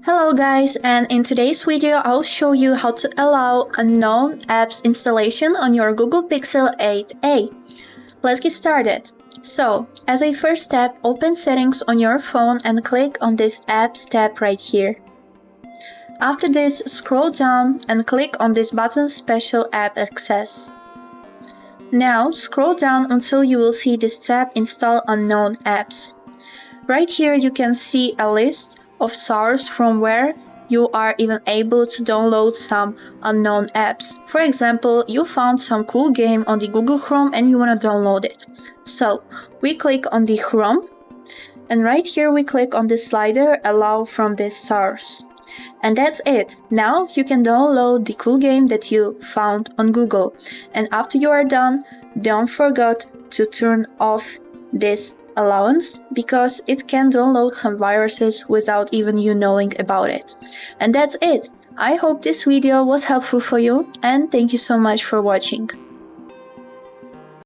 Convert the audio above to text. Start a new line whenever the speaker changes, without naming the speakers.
Hello guys, and in today's video I'll show you how to allow unknown apps installation on your Google Pixel 8a. Let's get started. So, as a first step, open Settings on your phone and click on this Apps tab right here. After this, scroll down and click on this button Special App Access. Now, scroll down until you will see this tab Install Unknown Apps. Right here you can see a list of source from where you are even able to download some unknown apps. For example, you found some cool game on the Google Chrome and you want to download it. So we click on the Chrome, and right here we click on the slider Allow from this source. And that's it. Now you can download the cool game that you found on Google. And after you are done, don't forget to turn off this allowance, because it can download some viruses without even you knowing about it. And that's it. I hope this video was helpful for you, and thank you so much for watching.